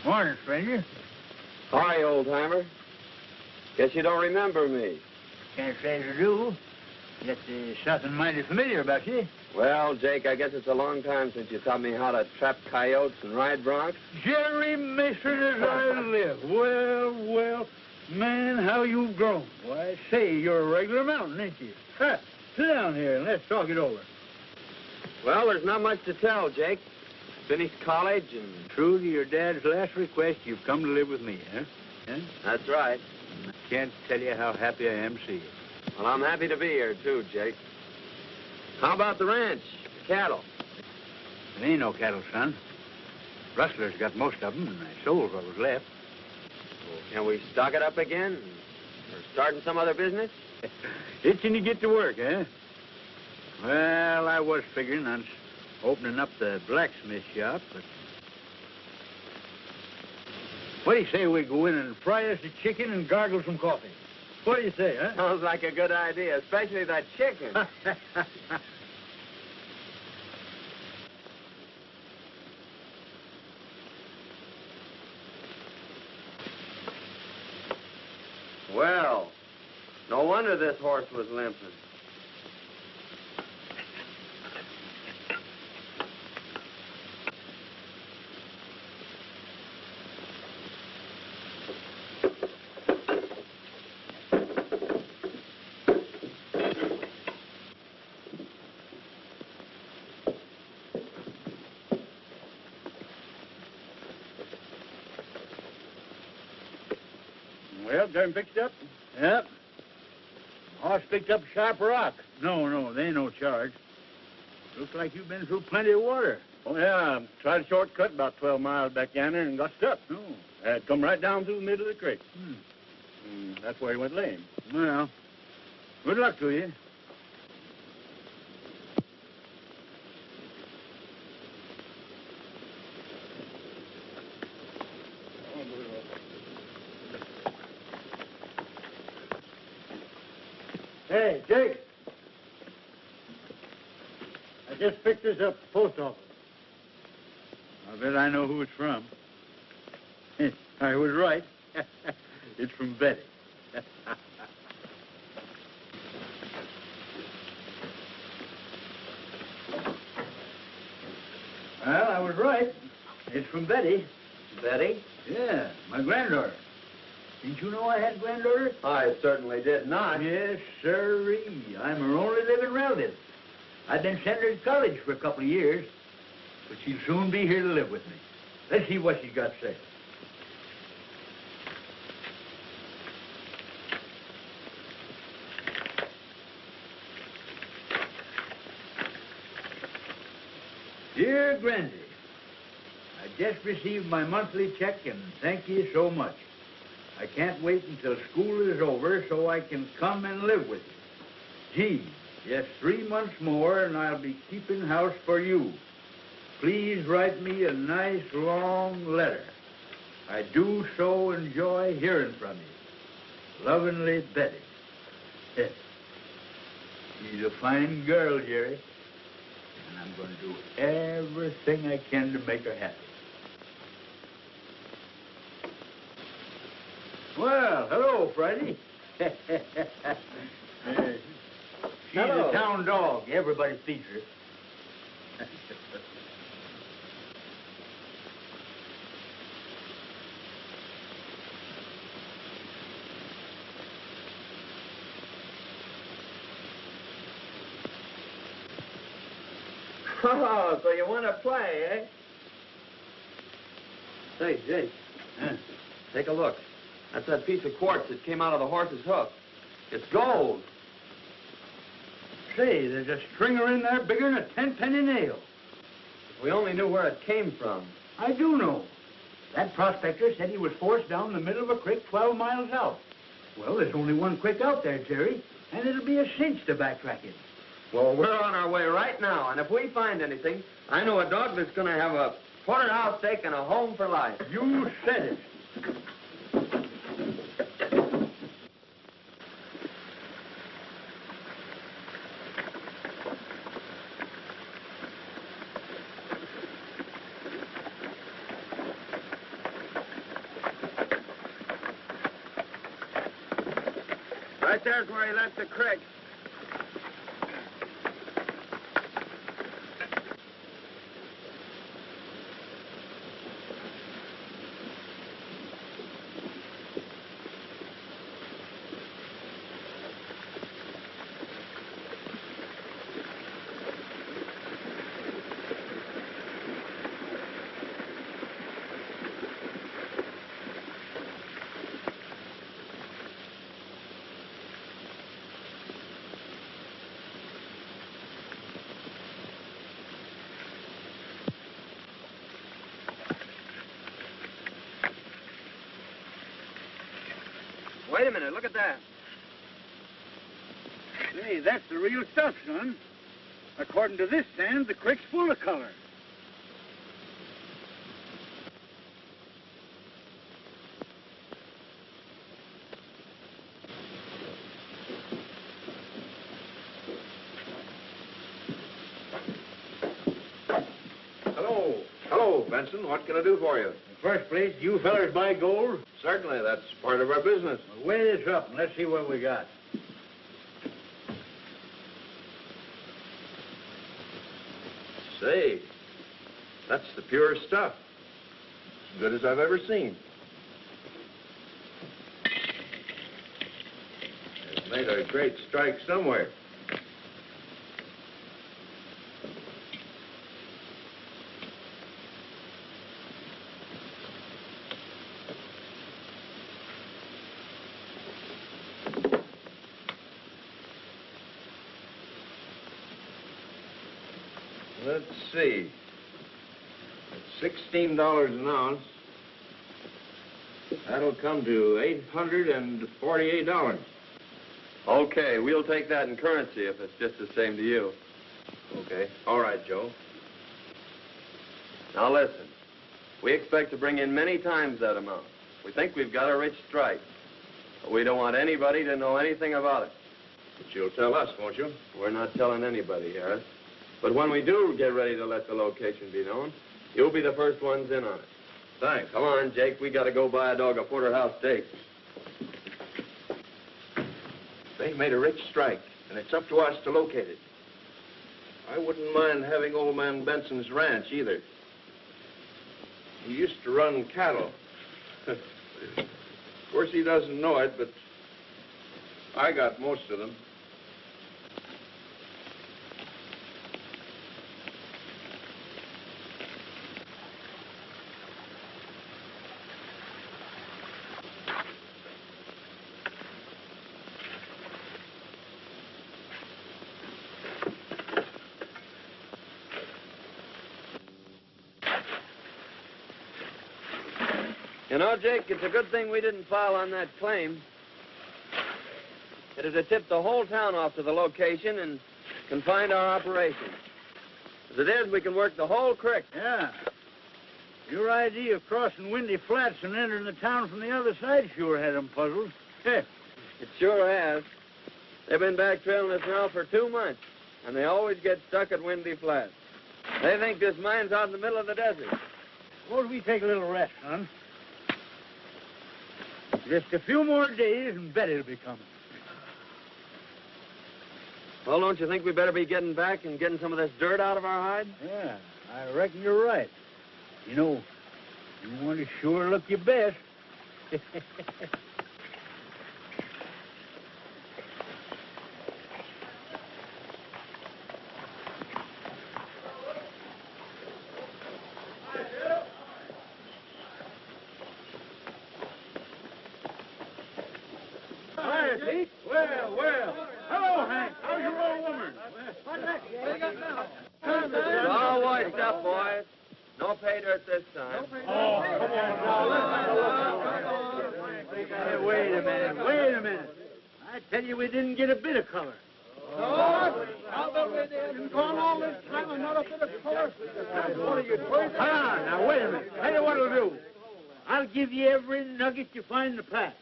Morning, stranger. Hi, old-timer. Guess you don't remember me. Can't say as I do. Yet there's something mighty familiar about you. Well, Jake, I guess it's a long time since you taught me how to trap coyotes and ride broncs. Jerry Mason as I live. Well, man, how you've grown. Why, I say, you're a regular mountain, ain't you? Ha! Sit down here and let's talk it over. Well, there's not much to tell, Jake. Finished college and... True to your dad's last request, you've come to live with me, huh? That's right. I can't tell you how happy I am to see you. Well, I'm happy to be here, too, Jake. How about the ranch, the cattle? There ain't no cattle, son. Rustlers got most of them, and I sold what was left. Well, can we stock it up again? Or starting some other business? Itching to get to work, eh? Well, I was figuring on opening up the blacksmith shop, but... What do you say we go in and fry us a chicken and gargle some coffee? What do you say, huh? Sounds like a good idea, especially that chicken. Well, no wonder this horse was limping. Well, got him fixed up? Yep. Horse picked up a sharp rock. No, there ain't no charge. Looks like you've been through plenty of water. Oh, yeah. Tried a shortcut about 12 miles back yonder and got stuck. No. Come right down through the middle of the creek. That's where he went lame. Well, good luck to you. Hey, Jake. I just picked this up at the post office. I bet I know who it's from. I was right. It's from Betty. Well, I was right. It's from Betty. Betty? Yeah, my granddaughter. Didn't you know I had a granddaughter? I certainly did not. Yes, sirree. I'm her only living relative. I've been sending her to college for a couple of years, but she'll soon be here to live with me. Let's see what she's got to say. Dear Grandy, I just received my monthly check and thank you so much. I can't wait until school is over so I can come and live with you. Gee, just 3 months more and I'll be keeping house for you. Please write me a nice long letter. I do so enjoy hearing from you. Lovingly, Betty. She's a fine girl, Jerry. And I'm going to do everything I can to make her happy. Well, hello, Friday. She's Hello. a town dog. Everybody feeds her. Oh, so you want to play, eh? Say, Jake, take a look. That's that piece of quartz that came out of the horse's hoof. It's gold. Say, there's a stringer in there bigger than a 10-penny nail. If we only knew where it came from. I do know. That prospector said he was forced down the middle of a creek 12 miles out. Well, there's only one creek out there, Jerry, and it'll be a cinch to backtrack it. Well, we're on our way right now, and if we find anything, I know a dog that's going to have a porterhouse steak and a home for life. You said it. Right there's where he left the creek. Wait a minute, look at that. Say, that's the real stuff, son. According to this sand, the creek's full of color. Hello, Benson. What can I do for you? In the first place, you fellers buy gold? Certainly, that's part of our business. Well, weigh this up and let's see what we got. Say, that's the pure stuff. As good as I've ever seen. It's made a great strike somewhere. Let's see. At $16 an ounce, that'll come to $848. Okay, we'll take that in currency if it's just the same to you. Okay. All right, Joe. Now listen, we expect to bring in many times that amount. We think we've got a rich strike, but we don't want anybody to know anything about it. But you'll tell us, won't you? We're not telling anybody, Harris. But when we do get ready to let the location be known, you'll be the first ones in on it. Thanks. Come on, Jake. We got to go buy a dog a porterhouse steak. They've made a rich strike, and it's up to us to locate it. I wouldn't mind having old man Benson's ranch, either. He used to run cattle. Of course, he doesn't know it, but I got most of them. You know, Jake, it's a good thing we didn't file on that claim. It'd have tipped the whole town off to the location and confined our operation. As it is, we can work the whole creek. Yeah. Your idea of crossing Windy Flats and entering the town from the other side sure had them puzzled. It sure has. They've been back trailing us now for 2 months, and they always get stuck at Windy Flats. They think this mine's out in the middle of the desert. Suppose we take a little rest, son. Just a few more days and Betty'll be coming. Well, don't you think we better be getting back and getting some of this dirt out of our hide? Yeah, I reckon you're right. You know, you want to sure look your best. Well. Hello, Hank. How's your old woman? What you got now? It's all washed up, boys. No pay dirt this time. Oh, come on. Hey, wait a minute. I tell you, we didn't get a bit of color. No, I'll bet we didn't go on all this time and not a bit of color. What are you doing? Now, wait a minute. Tell you what I'll do. I'll give you every nugget you find in the pack.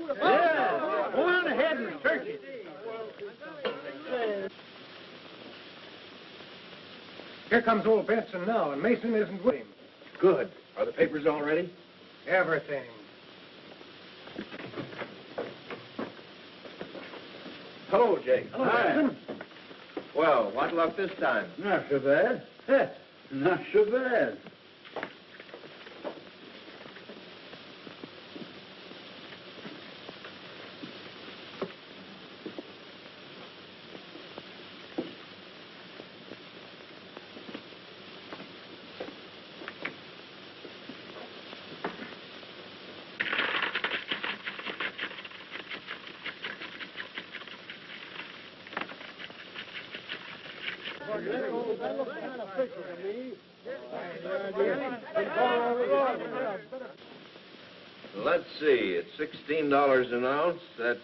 Yeah, go on ahead and search it. Here comes old Benson now, and Mason isn't with him. Good. Are the papers all ready? Everything. Hello, Jake. Hello, Hi. Benson. Well, what luck this time? Not so bad. Heh, not so bad. Let's see, it's $16 an ounce. That's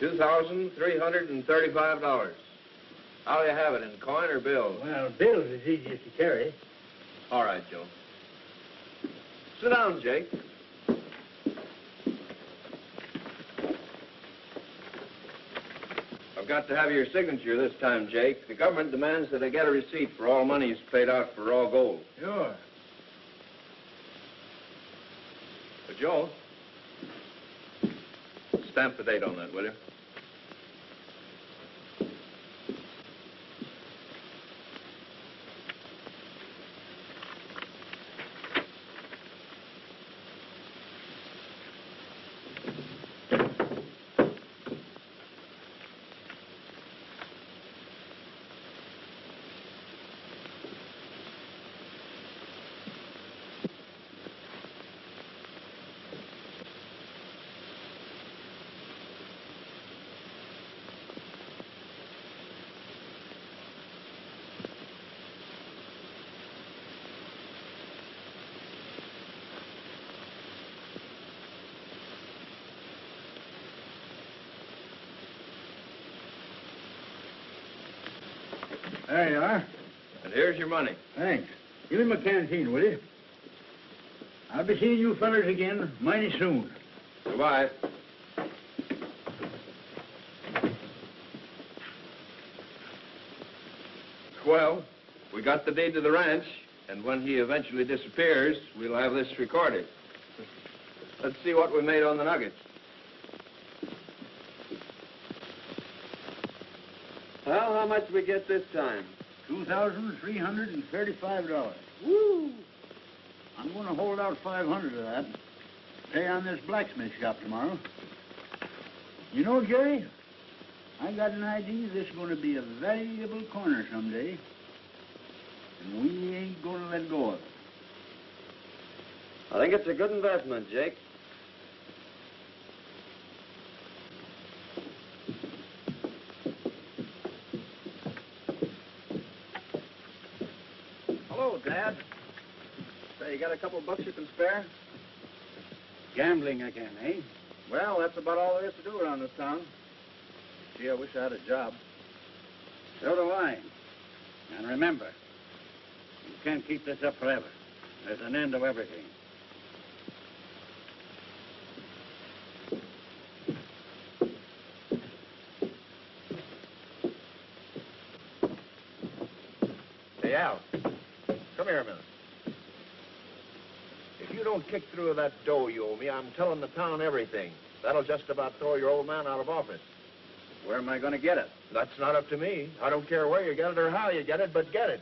$2,335. How'll you have it, in coin or bills? Well, bills is easiest to carry. All right, Joe. Sit down, Jake. I've got to have your signature this time, Jake. The government demands that I get a receipt for all monies paid out for raw gold. Sure. But, Joe, stamp the date on that, will you? There you are. And here's your money. Thanks. Give me my canteen, will you? I'll be seeing you fellers again mighty soon. Goodbye. Well, we got the deed to the ranch, and when he eventually disappears, we'll have this recorded. Let's see what we made on the nuggets. Well, how much we get this time? $2,335. Woo! I'm going to hold out 500 of that. Pay on this blacksmith shop tomorrow. You know, Jerry, I got an idea this is going to be a valuable corner someday, and we ain't going to let go of it. I think it's a good investment, Jake. Hello, Dad. Say, you got a couple bucks you can spare? Gambling again, eh? Well, that's about all there is to do around this town. Gee, I wish I had a job. So do I. And remember, you can't keep this up forever. There's an end to everything. Hey, Al, come here a minute. If you don't kick through that dough you owe me, I'm telling the town everything. That'll just about throw your old man out of office. Where am I going to get it? That's not up to me. I don't care where you get it or how you get it, but get it.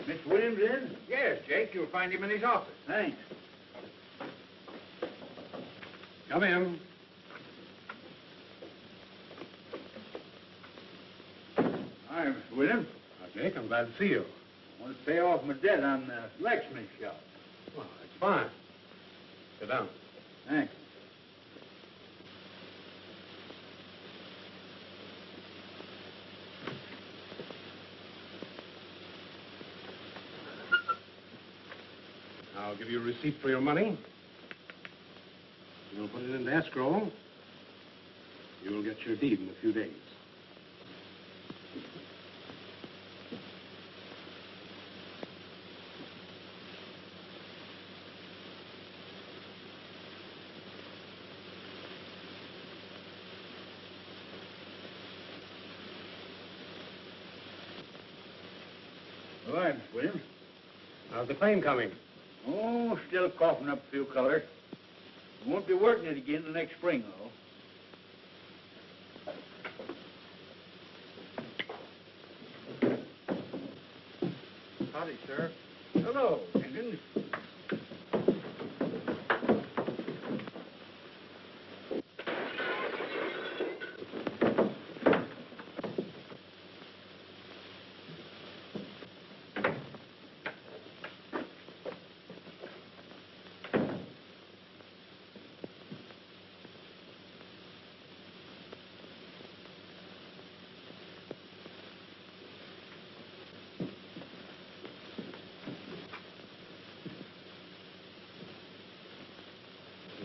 Mr. Williams in? Yes, Jake, you'll find him in his office. Thanks. Come in. Hi, Mr. Williams. Jake, I'm glad to see you. I want to pay off my debt on the blacksmith shop. Well, that's fine. Sit down. Thanks. I'll give you a receipt for your money. You'll put it in escrow, you'll get your deed in a few days. All right, Miss Williams. How's the claim coming? Oh, still coughing up a few colors. We won't be working it again till next spring, though. Howdy, Sheriff. Hello, Jenkins.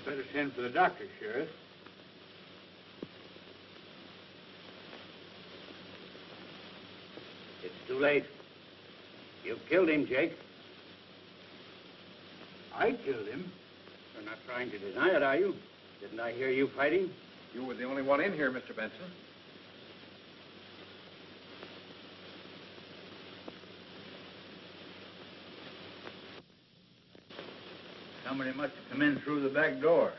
Better send for the doctor, Sheriff. It's too late. You've killed him, Jake. I killed him. You're not trying to deny it, are you? Didn't I hear you fighting? You were the only one in here, Mr. Benson. Somebody must have come in through the back door.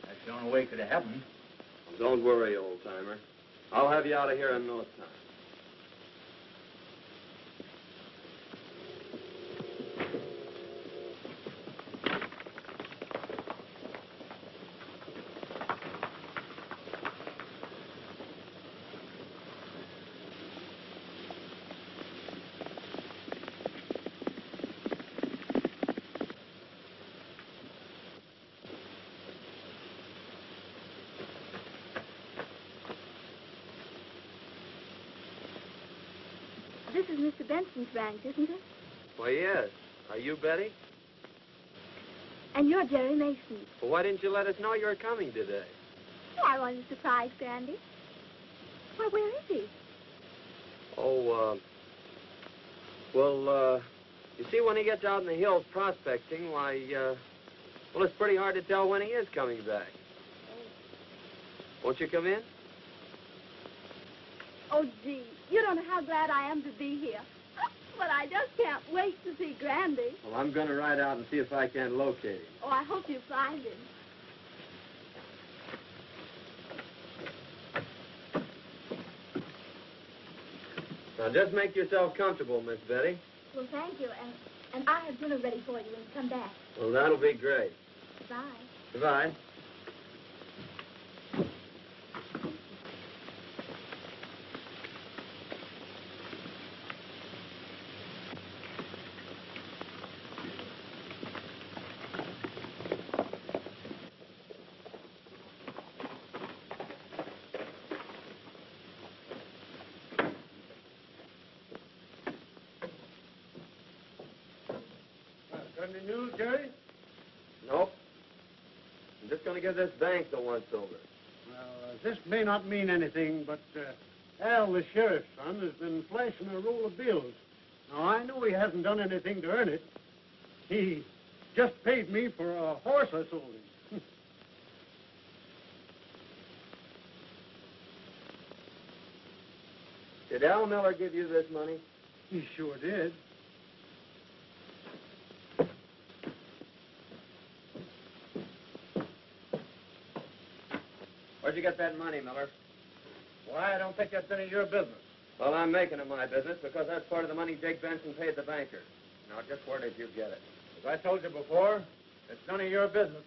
That's the only way it could have happened. Don't worry, old-timer. I'll have you out of here in no time. This is Mr. Benson's ranch, isn't it? Why, yes. Are you Betty? And you're Jerry Mason. Well, why didn't you let us know you were coming today? I wanted to surprise Grandy. Why, where is he? Oh, you see, when he gets out in the hills prospecting, why, well, it's pretty hard to tell when he is coming back. Won't you come in? Oh, gee, you don't know how glad I am to be here. But I just can't wait to see Grandy. Well, I'm going to ride out and see if I can locate him. Oh, I hope you find him. Now, just make yourself comfortable, Miss Betty. Well, thank you, and I have dinner ready for you when you come back. Well, that'll be great. Goodbye. Goodbye. Got any news, Jerry? Nope. I'm just going to give this bank the once-over. Well, this may not mean anything, but Al, the sheriff's son, has been flashing a roll of bills. Now, I know he hasn't done anything to earn it. He just paid me for a horse I sold him. Did Al Miller give you this money? He sure did. Where'd you get that money, Miller? Why, I don't think that's any of your business. Well, I'm making it my business because that's part of the money Jake Benson paid the banker. Now, just where did you get it? As I told you before, it's none of your business.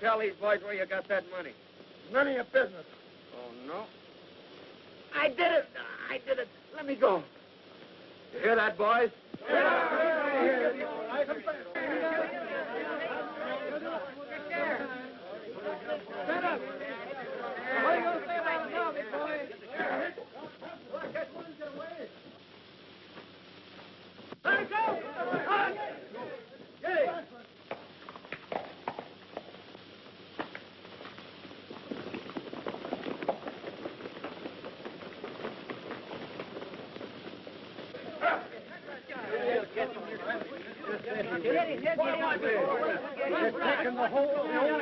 tell these boys where you got that money. None of your business. Oh, no? I did it. I did it. Let me go. You hear that, boys? Shut up. What are you going to say about the zombie, boys? Let it go! Get it! Taking the whole...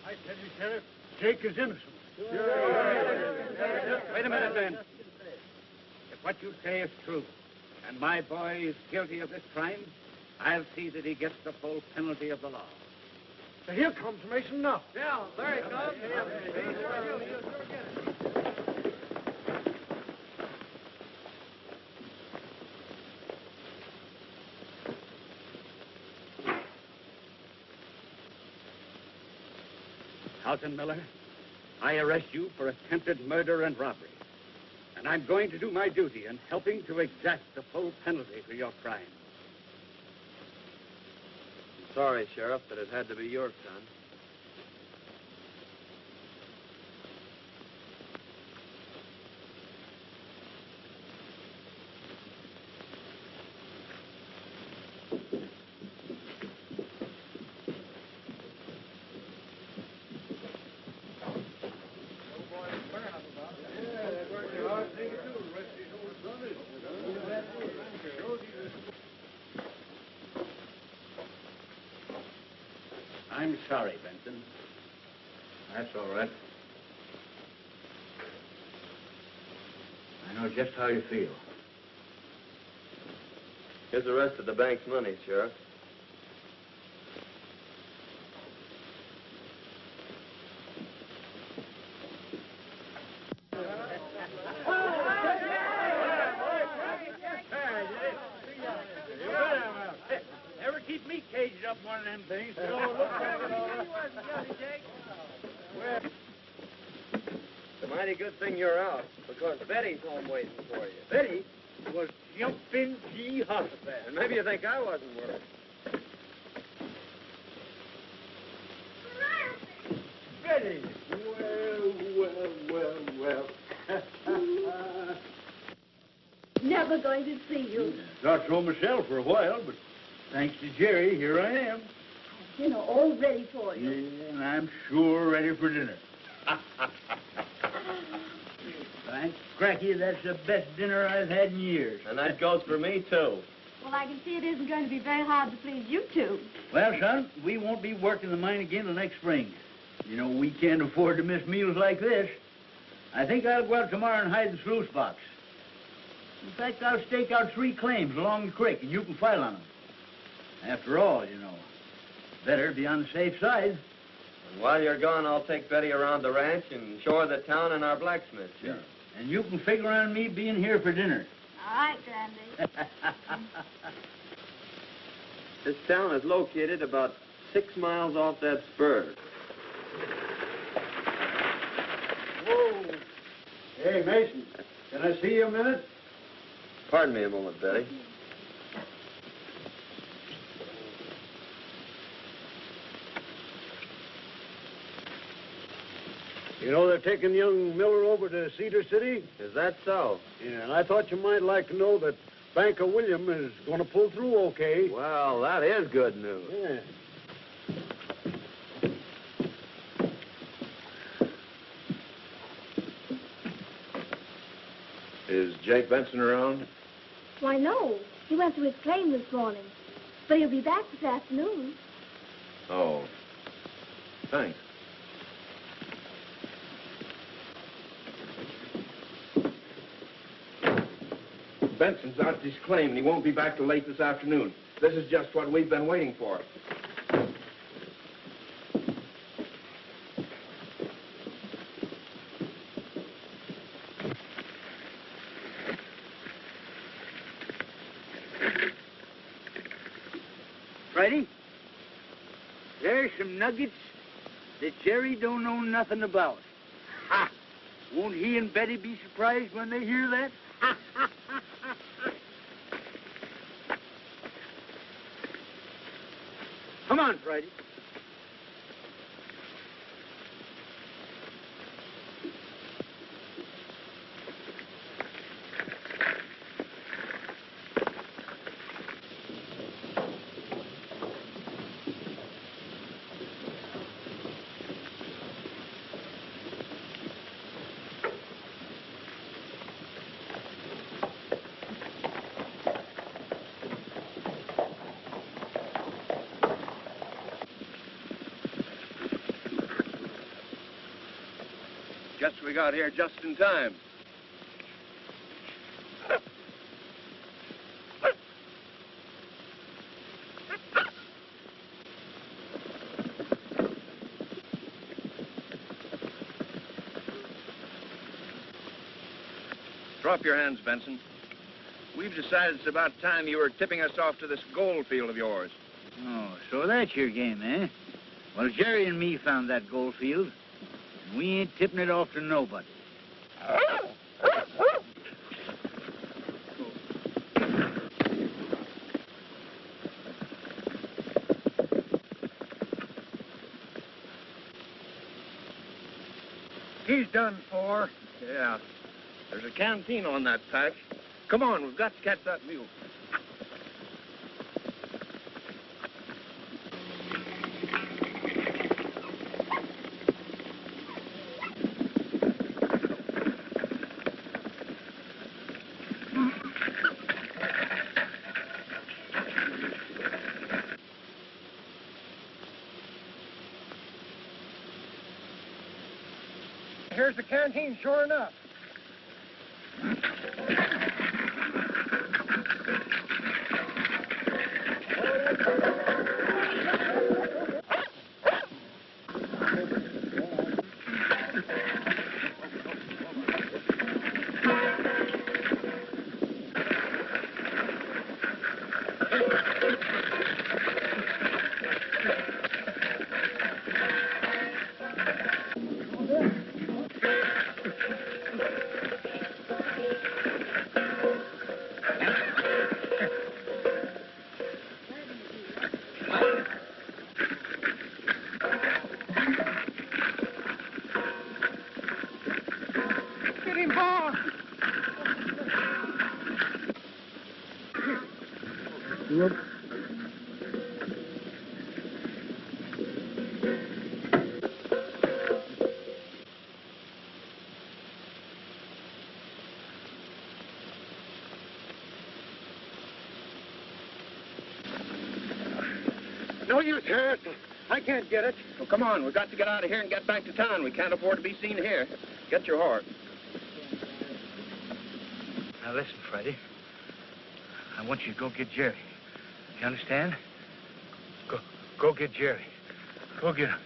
I tell you, Sheriff, Jake is innocent. Wait a minute, Ben. If what you say is true, and my boy is guilty of this crime, I'll see that he gets the full penalty of the law. So here comes Mason now. Yeah, there he comes. Houghton Miller, I arrest you for attempted murder and robbery. And I'm going to do my duty in helping to exact the full penalty for your crime. I'm sorry, Sheriff, but it had to be your son. I'm sorry, Benson. That's all right. I know just how you feel. Here's the rest of the bank's money, Sheriff. Never keep me caged up one of them things. It's a mighty good thing you're out, because Betty's home waiting for you. Betty was jumping G hospital. And maybe you think I wasn't worried. Betty! Well. Never going to see you. Thought so myself for a while, but thanks to Jerry, here I am. Dinner all ready for you. Yeah, and I'm sure ready for dinner. Thanks, Cracky, that's the best dinner I've had in years. And that goes for me, too. Well, I can see it isn't going to be very hard to please you two. Well, son, we won't be working the mine again till next spring. You know, we can't afford to miss meals like this. I think I'll go out tomorrow and hide the sluice box. In fact, I'll stake out 3 claims along the creek, and you can file on them. After all, you know, better be on the safe side. And while you're gone, I'll take Betty around the ranch and show her the town and our blacksmith shop. Yeah. And you can figure on me being here for dinner. All right, Grandy. This town is located about 6 miles off that spur. Whoa. Hey, Mason, can I see you a minute? Pardon me a moment, Betty. You know they're taking young Miller over to Cedar City? Is that so? Yeah, and I thought you might like to know that Banker William is going to pull through okay. Well, that is good news. Yeah. Is Jake Benson around? Why, no. He went to his claim this morning. But he'll be back this afternoon. Oh. Thanks. Benson's out at his claim, and he won't be back till late this afternoon. This is just what we've been waiting for. Friday, there's some nuggets that Jerry don't know nothing about. Ha! Won't he and Betty be surprised when they hear that? Come on, Friday. Guess we got here just in time. Drop your hands, Benson. We've decided it's about time you were tipping us off to this gold field of yours. Oh, so that's your game, eh? Well, Jerry and me found that gold field. We ain't tipping it off to nobody. He's done for. Yeah. There's a canteen on that patch. Come on, we've got to catch that mule. Here's the canteen, sure enough. No use, Harris. I can't get it. Well, come on. We've got to get out of here and get back to town. We can't afford to be seen here. Get your horse. Now, listen, Freddie. I want you to go get Jerry. You understand? Go get Jerry. Go get him.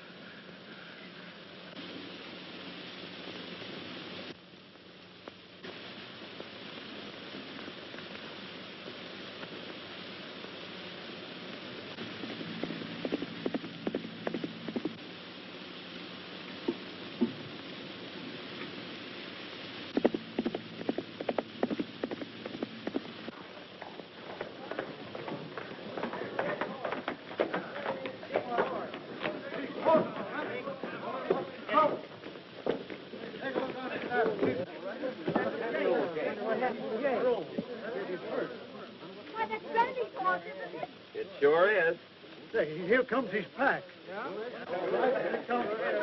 Why, that's Grandy's horse, isn't it? It sure is. Say, here comes his pack.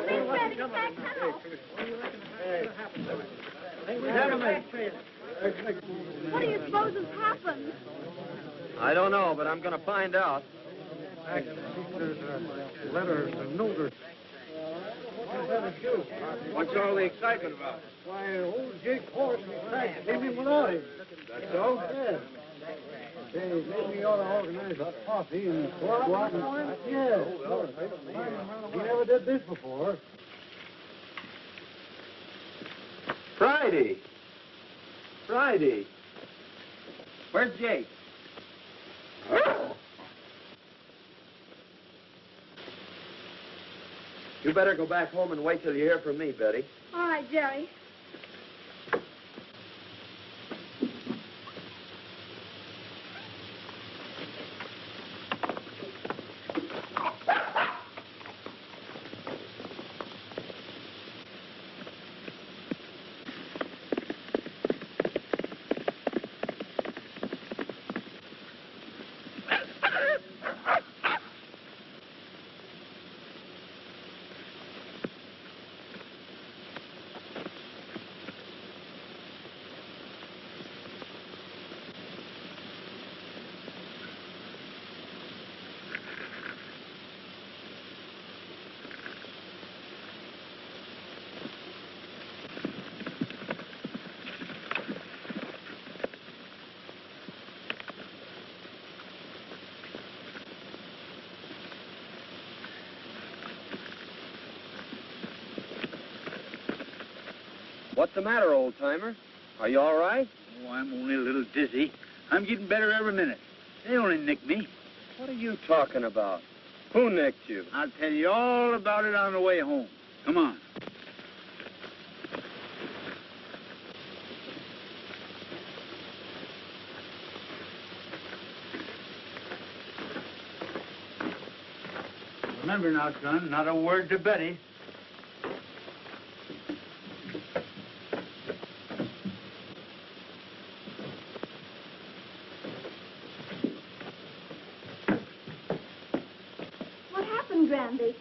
Big Grandy's back now. What do you suppose has happened? I don't know, but I'm going to find out. There's letters and notice. What's all the excitement about? Why, old Jake's horse and his pack came in without him. That's so? Yes. Say, maybe we ought to organize a coffee and go out and... Yes. He never did this before. Friday. Where's Jake? You better go back home and wait till you hear from me, Betty. All right, Jerry. What's the matter, old-timer? Are you all right? Oh, I'm only a little dizzy. I'm getting better every minute. They only nicked me. What are you talking about? Who nicked you? I'll tell you all about it on the way home. Come on. Remember now, son, not a word to Betty. Grandy.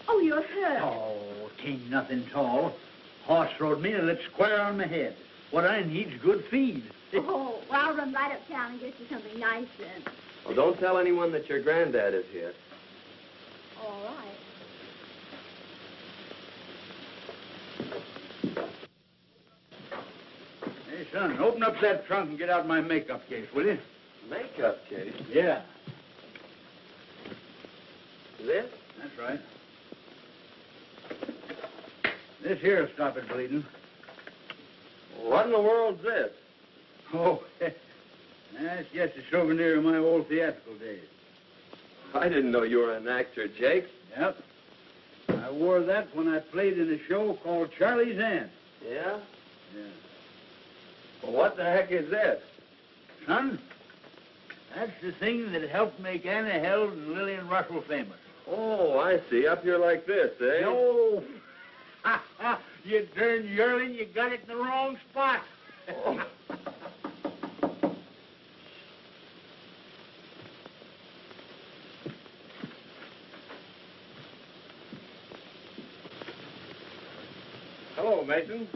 Oh, you're hurt. Oh, 'tain't nothing tall. Horse rode me and lit square on my head. What I need's good feed. Oh, well, I'll run right uptown and get you something nice then. Well, don't tell anyone that your granddad is here. All right. Hey, son, open up that trunk and get out my makeup case, will you? Makeup case? Yeah. This? That's right. This here'll stop it bleeding. What in the world's this? Oh, that's just a souvenir of my old theatrical days. I didn't know you were an actor, Jake. Yep. I wore that when I played in a show called Charlie's Aunt. Yeah? Yeah. Well, what the heck is this? Son, that's the thing that helped make Anna Held and Lillian Russell famous. Oh, I see. Up here like this, eh? No. You darn yearling, you got it in the wrong spot. Oh. Hello, Mason.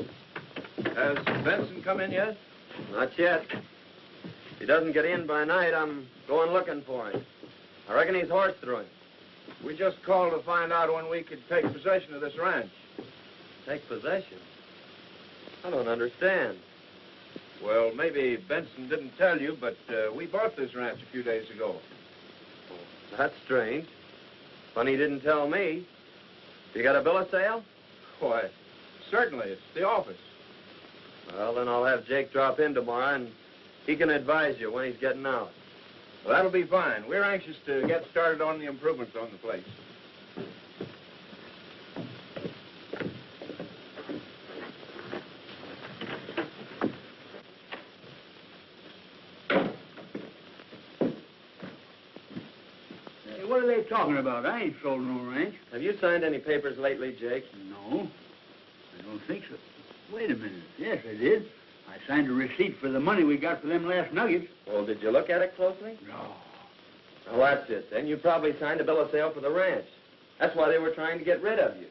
Has Benson come in yet? Not yet. If he doesn't get in by night, I'm going looking for him. I reckon he's horse throwing. We just called to find out when we could take possession of this ranch. Take possession? I don't understand. Well, maybe Benson didn't tell you, but we bought this ranch a few days ago. That's strange. Funny he didn't tell me. You got a bill of sale? Why, certainly. It's the office. Well, then I'll have Jake drop in tomorrow, and he can advise you when he's getting out. Well, that'll be fine. We're anxious to get started on the improvements on the place. Hey, what are they talking about? I ain't sold no ranch. Have you signed any papers lately, Jake? No, I don't think so. Wait a minute. Yes, I did. I signed a receipt for the money we got for them last nuggets. Well, did you look at it closely? No. Well, that's it, then. You probably signed a bill of sale for the ranch. That's why they were trying to get rid of you.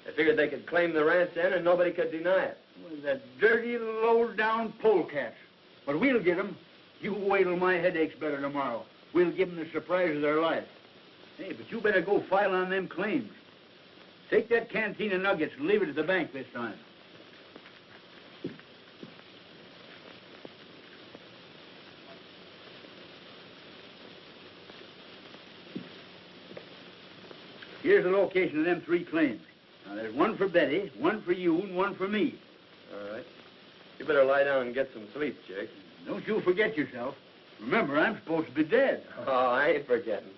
They figured they could claim the ranch then and nobody could deny it. Well, that dirty, low-down polecats. But we'll get them. You wait till my headache's better tomorrow. We'll give them the surprise of their life. Hey, but you better go file on them claims. Take that canteen of nuggets and leave it at the bank this time. Here's the location of them 3 claims. Now, there's one for Betty, one for you, and one for me. All right. You better lie down and get some sleep, Jake. Don't you forget yourself. Remember, I'm supposed to be dead. Oh, I ain't forgetting.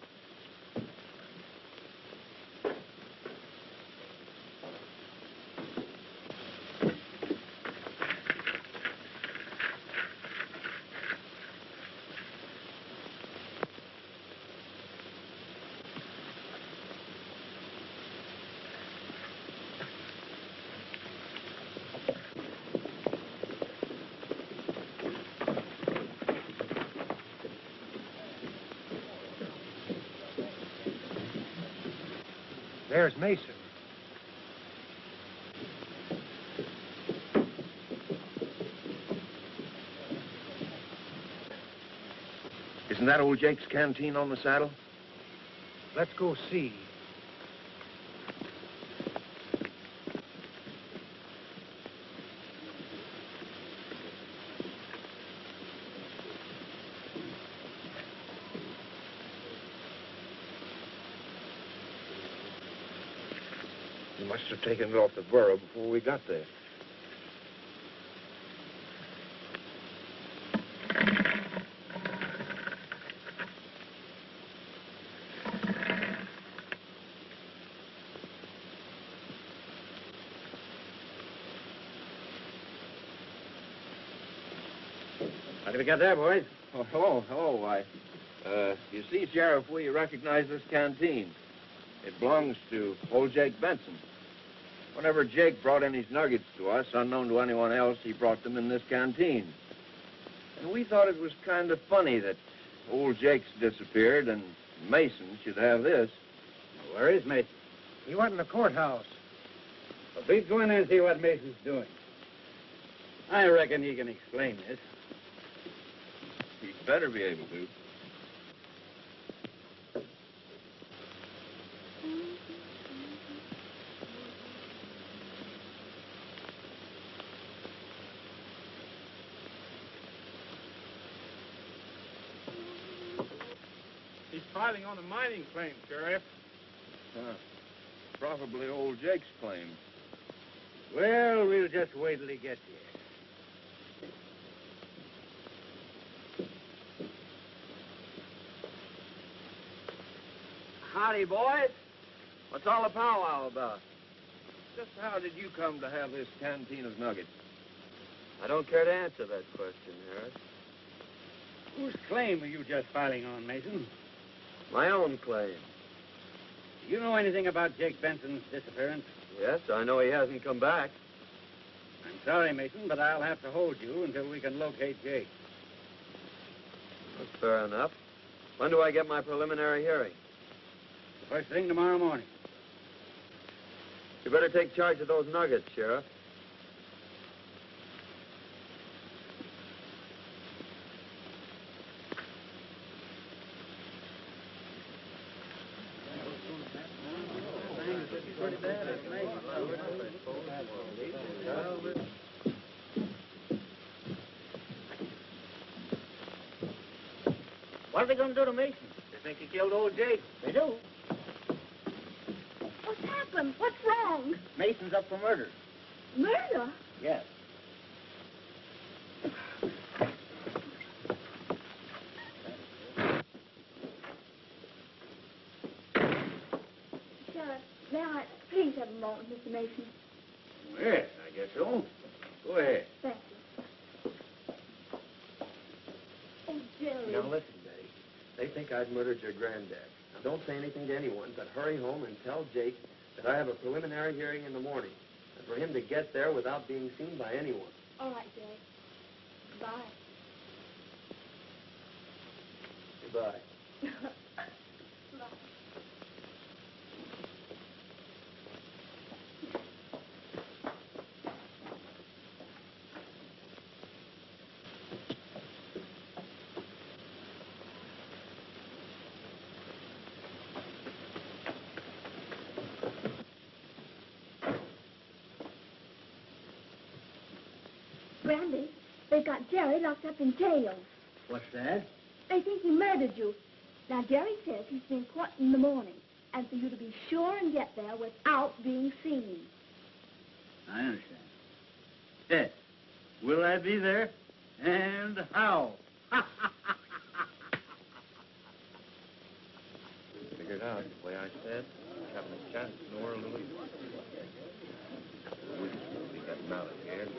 There's Mason. Isn't that old Jake's canteen on the saddle? Let's go see. He must have taken it off the burro before we got there. How did we get there, boys? You see, Sheriff, we recognize this canteen. It belongs to old Jake Benson. Whenever Jake brought in his nuggets to us, unknown to anyone else, he brought them in this canteen. And we thought it was kind of funny that old Jake's disappeared and Mason should have this. Where is Mason? He went in the courthouse. Well, please go in there and see what Mason's doing. I reckon he can explain this. He'd better be able to. He's filing on a mining claim, Sheriff. Probably old Jake's claim. Well, we'll just wait till he gets here. Howdy, boys. What's all the powwow about? Just how did you come to have this canteen of nuggets? I don't care to answer that question, Harris. Whose claim are you just filing on, Mason? My own claim. Do you know anything about Jake Benson's disappearance? Yes, I know he hasn't come back. I'm sorry, Mason, but I'll have to hold you until we can locate Jake. That's fair enough. When do I get my preliminary hearing? First thing tomorrow morning. You better take charge of those nuggets, Sheriff. What are they going to do to Mason? They think he killed old Jake. They do. What's happened? What's wrong? Mason's up for murder. Murder? Yes. Sheriff, may I please have a moment, Mr. Mason? Yes, I guess so. Go ahead. Thank you. Oh, Jerry. Now listen, Betty. They think I'd murdered your granddad. Now don't say anything to anyone, but hurry home and tell Jake that I have a preliminary hearing in the morning, and for him to get there without being seen by anyone. All right, Jerry. Bye. Goodbye. Bye. Grandy, they've got Jerry locked up in jail. What's that? They think he murdered you. Now, Jerry says he's being caught in the morning, and for you to be sure and get there without being seen. I understand. Yes. Will I be there? And how? Figured out the way I said, having a chance in the world to lose. We should be getting out of here and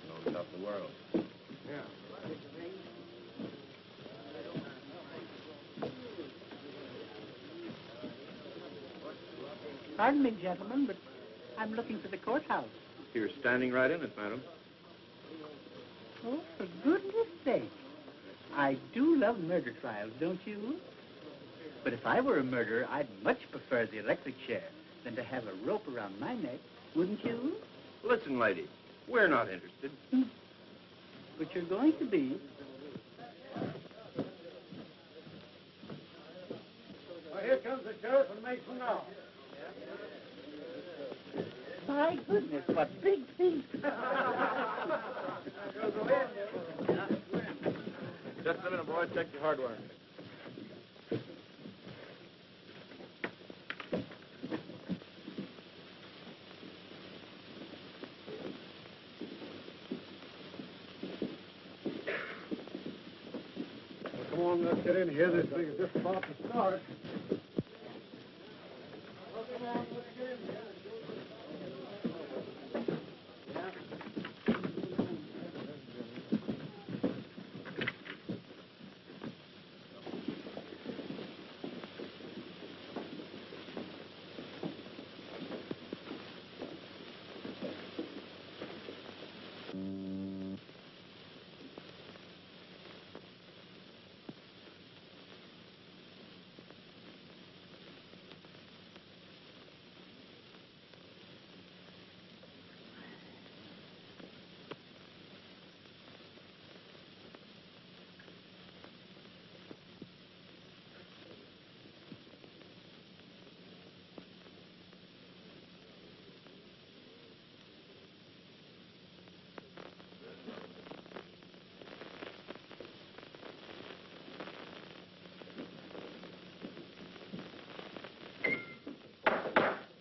knowing about the world. Yeah. Pardon me, gentlemen, but I'm looking for the courthouse. You're standing right in it, madam. Oh, for goodness sake. I do love murder trials, don't you? But if I were a murderer, I'd much prefer the electric chair than to have a rope around my neck, wouldn't you? Listen, lady, we're not interested. But you're going to be. Well, here comes the sheriff and Mason now. My goodness, what big feet. Just a minute, boy. Check your hardware. Well, come on, let's get in here. This thing is just about to start. Well, come on, let's get in here.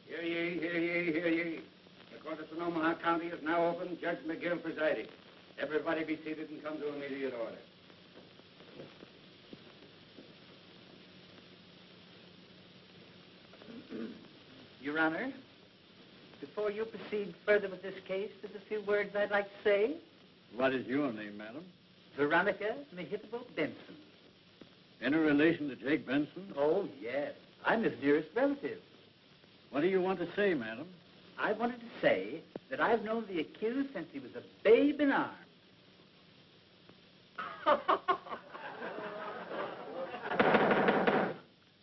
Hear ye, hear ye. The court of Sonoma County is now open. Judge McGill presiding. Everybody be seated and come to immediate order. Your Honor, before you proceed further with this case, there's a few words I'd like to say. What is your name, madam? Veronica Mehitable Benson. Any relation to Jake Benson? Oh, yes. I'm his nearest relative. What do you want to say, madam? I wanted to say that I've known the accused since he was a babe in arms.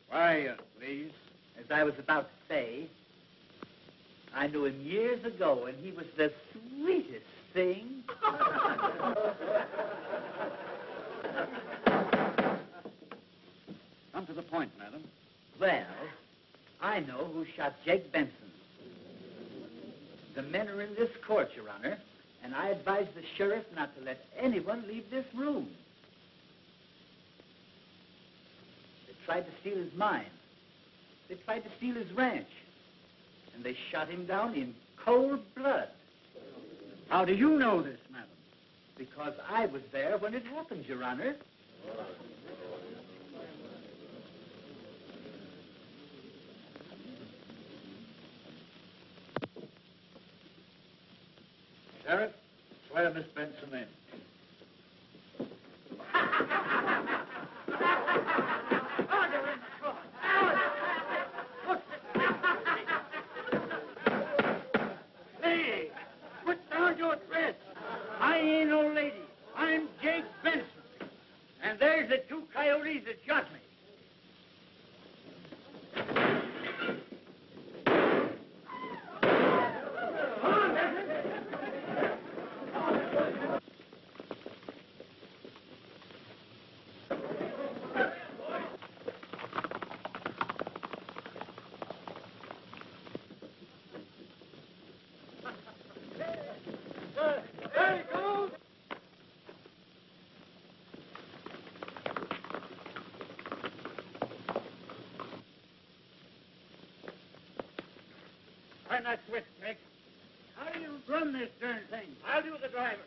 Why, please? As I was about to say, I knew him years ago, and he was the sweetest thing. Come to the point, madam. Well, I know who shot Jake Benson. The men are in this court, Your Honor, and I advise the sheriff not to let anyone leave this room. tried to steal his mine. They tried to steal his ranch. And they shot him down in cold blood. How do you know this, madam? Because I was there when it happened, Your Honor. Sheriff, swear Miss Benson in. Hey, put down your threat. I ain't no lady. I'm Jake Benson. And there's the two coyotes that shot me. Turn that switch, Nick. How do you run this darn thing? I'll do the driving.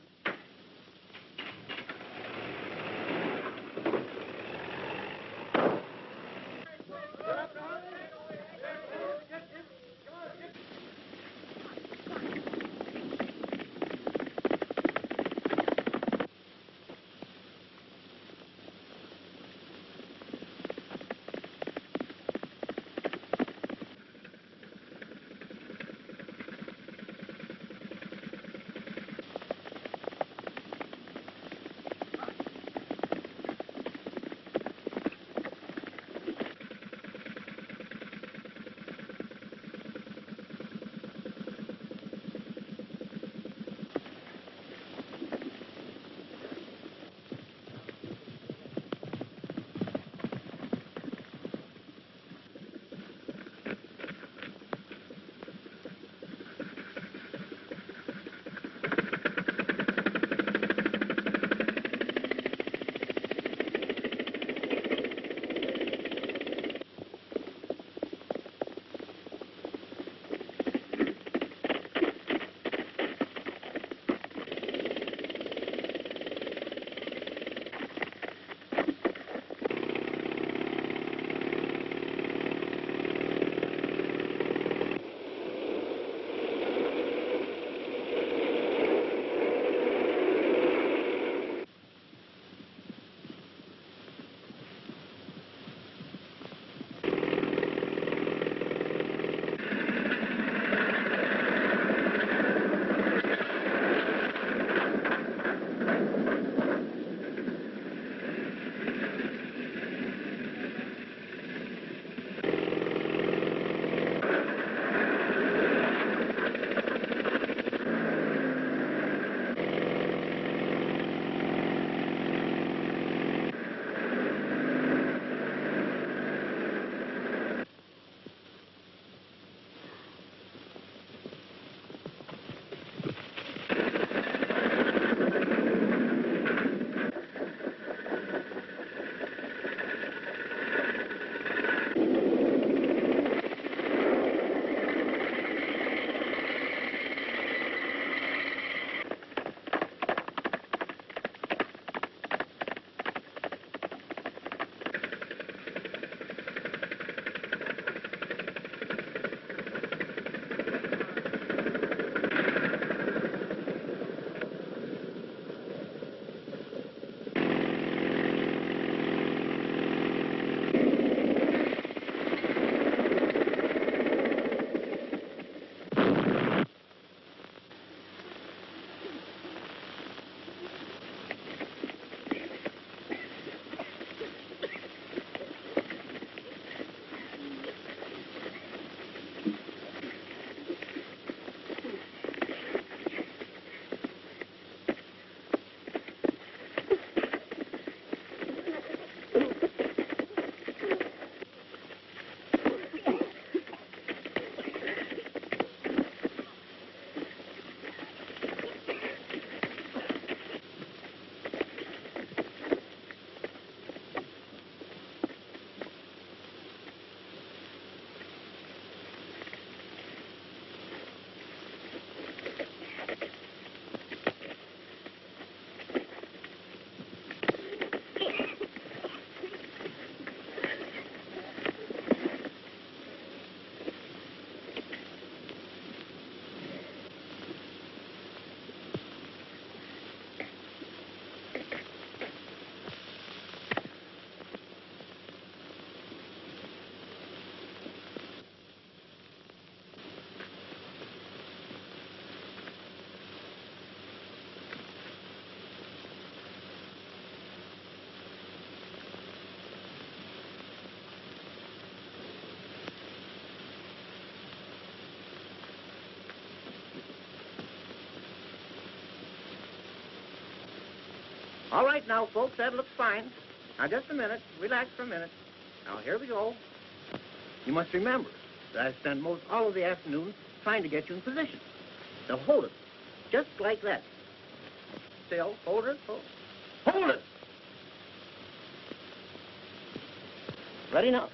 All right now, folks, that looks fine. Now, just a minute. Relax for a minute. Now, here we go. You must remember that I spend most all of the afternoon trying to get you in position. Now, hold it. Just like that. Still, hold it. Hold it! Ready now.